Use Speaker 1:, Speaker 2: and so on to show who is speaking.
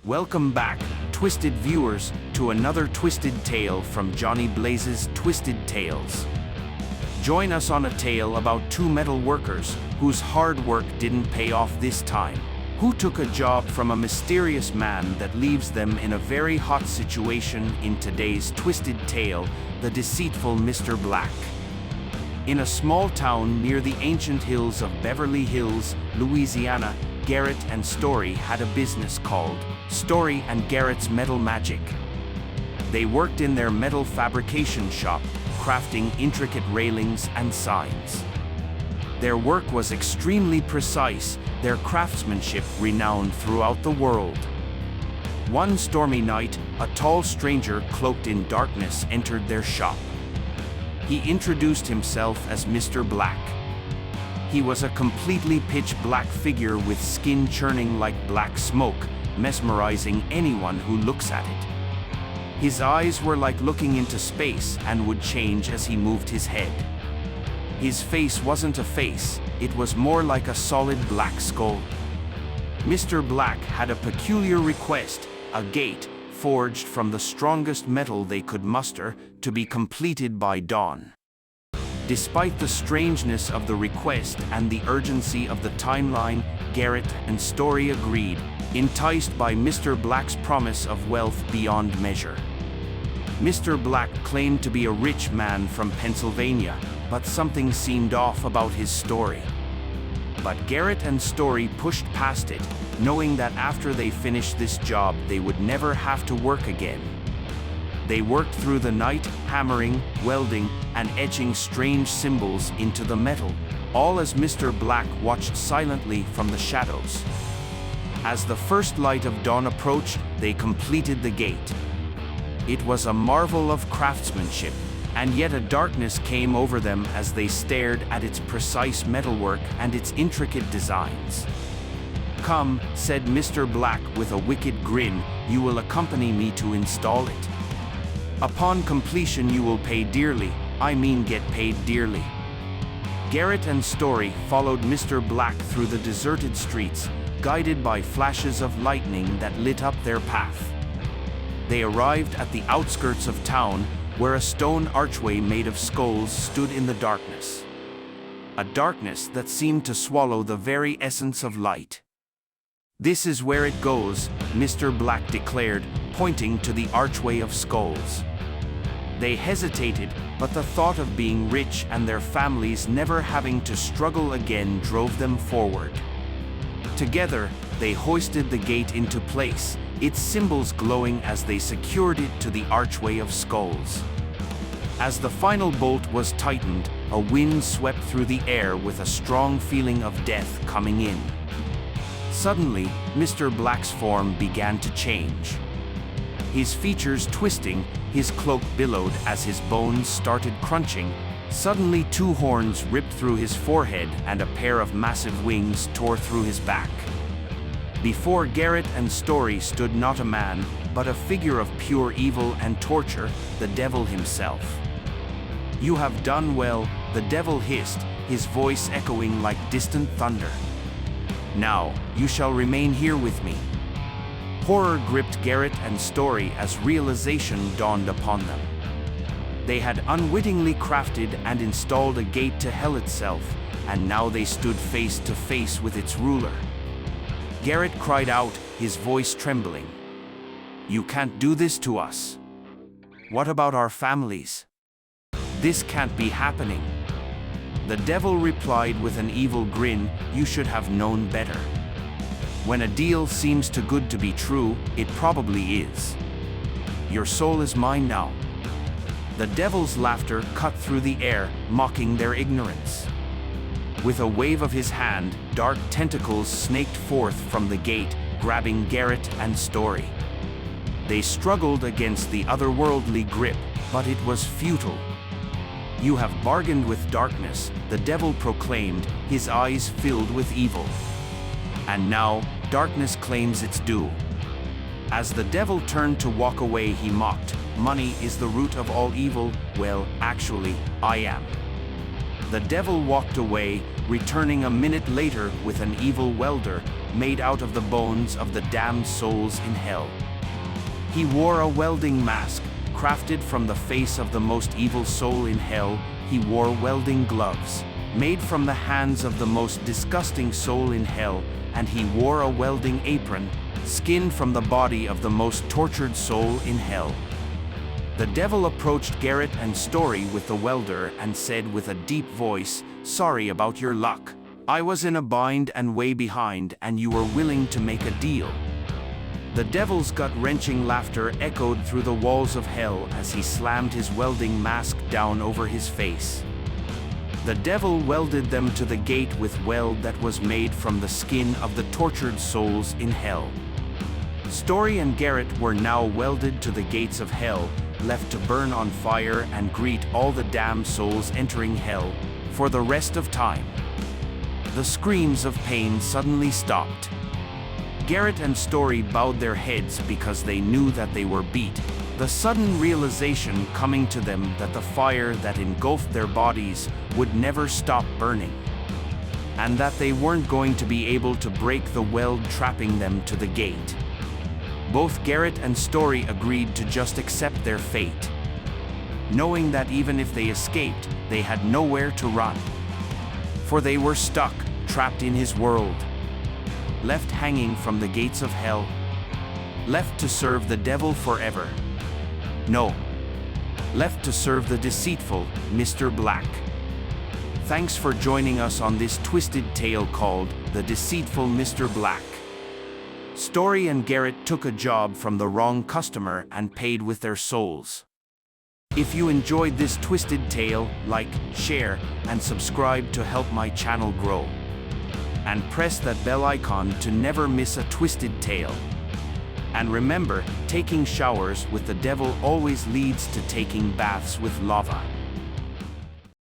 Speaker 1: Welcome back, Twisted viewers, to another twisted tale from Johnny Blaze's Twisted Tales. Join us on a tale about two metal workers whose hard work didn't pay off this time, who took a job from a mysterious man that leaves them in a very hot situation in today's twisted tale, The Deceitful Mr. Black. In a small town near the ancient hills of Beverly Hills, Louisiana, Garrett and Story had a business called Story and Garrett's Metal Magic. They worked in their metal fabrication shop, crafting intricate railings and signs. Their work was extremely precise, their craftsmanship renowned throughout the world. One stormy night, a tall stranger cloaked in darkness entered their shop. He introduced himself as Mr. Black. He was a completely pitch-black figure with skin churning like black smoke, mesmerizing anyone who looks at it. His eyes were like looking into space and would change as he moved his head. His face wasn't a face, it was more like a solid black skull. Mr. Black had a peculiar request, a gate, forged from the strongest metal they could muster, to be completed by dawn. Despite the strangeness of the request and the urgency of the timeline, Garrett and Story agreed, enticed by Mr. Black's promise of wealth beyond measure. Mr. Black claimed to be a rich man from Pennsylvania, but something seemed off about his story. But Garrett and Story pushed past it, knowing that after they finished this job they would never have to work again. They worked through the night, hammering, welding, and etching strange symbols into the metal, all as Mr. Black watched silently from the shadows. As the first light of dawn approached, they completed the gate. It was a marvel of craftsmanship, and yet a darkness came over them as they stared at its precise metalwork and its intricate designs. "Come," said Mr. Black with a wicked grin, "you will accompany me to install it. Upon completion you will pay dearly, I mean get paid dearly." Garrett and Story followed Mr. Black through the deserted streets, guided by flashes of lightning that lit up their path. They arrived at the outskirts of town, where a stone archway made of skulls stood in the darkness. A darkness that seemed to swallow the very essence of light. "This is where it goes," Mr. Black declared, pointing to the archway of skulls. They hesitated, but the thought of being rich and their families never having to struggle again drove them forward. Together, they hoisted the gate into place, its symbols glowing as they secured it to the archway of skulls. As the final bolt was tightened, a wind swept through the air with a strong feeling of death coming in. Suddenly, Mr. Black's form began to change. His features twisting, his cloak billowed as his bones started crunching. Suddenly 2 horns ripped through his forehead and a pair of massive wings tore through his back. Before Garrett and Story stood not a man, but a figure of pure evil and torture, the devil himself. "You have done well," the devil hissed, his voice echoing like distant thunder. "Now, you shall remain here with me." Horror gripped Garrett and Story as realization dawned upon them. They had unwittingly crafted and installed a gate to hell itself, and now they stood face to face with its ruler. Garrett cried out, his voice trembling. "You can't do this to us. What about our families? This can't be happening." The devil replied with an evil grin, "You should have known better. When a deal seems too good to be true, it probably is. Your soul is mine now." The devil's laughter cut through the air, mocking their ignorance. With a wave of his hand, dark tentacles snaked forth from the gate, grabbing Garrett and Story. They struggled against the otherworldly grip, but it was futile. "You have bargained with darkness," the devil proclaimed, his eyes filled with evil. "And now, darkness claims its due." As the devil turned to walk away, he mocked, "Money is the root of all evil. Well, actually, I am." The devil walked away, returning a minute later with an evil welder made out of the bones of the damned souls in hell. He wore a welding mask, crafted from the face of the most evil soul in hell. He wore welding gloves, made from the hands of the most disgusting soul in hell, and he wore a welding apron, skinned from the body of the most tortured soul in hell. The devil approached Garrett and Story with the welder and said with a deep voice, "Sorry about your luck. I was in a bind and way behind, and you were willing to make a deal." The devil's gut-wrenching laughter echoed through the walls of hell as he slammed his welding mask down over his face. The devil welded them to the gate with weld that was made from the skin of the tortured souls in hell. Story and Garrett were now welded to the gates of hell, left to burn on fire and greet all the damned souls entering hell for the rest of time. The screams of pain suddenly stopped. Garrett and Story bowed their heads because they knew that they were beat, the sudden realization coming to them that the fire that engulfed their bodies would never stop burning, and that they weren't going to be able to break the weld trapping them to the gate. Both Garrett and Story agreed to just accept their fate, knowing that even if they escaped, they had nowhere to run. For they were stuck, trapped in his world, left hanging from the gates of hell, left to serve the devil forever. No, left to serve the deceitful Mr. Black. Thanks for joining us on this twisted tale called The Deceitful Mr. Black. Story and Garrett took a job from the wrong customer and paid with their souls. If you enjoyed this twisted tale, like, share, and subscribe to help my channel grow. And press that bell icon to never miss a twisted tale. And remember, taking showers with the devil always leads to taking baths with lava.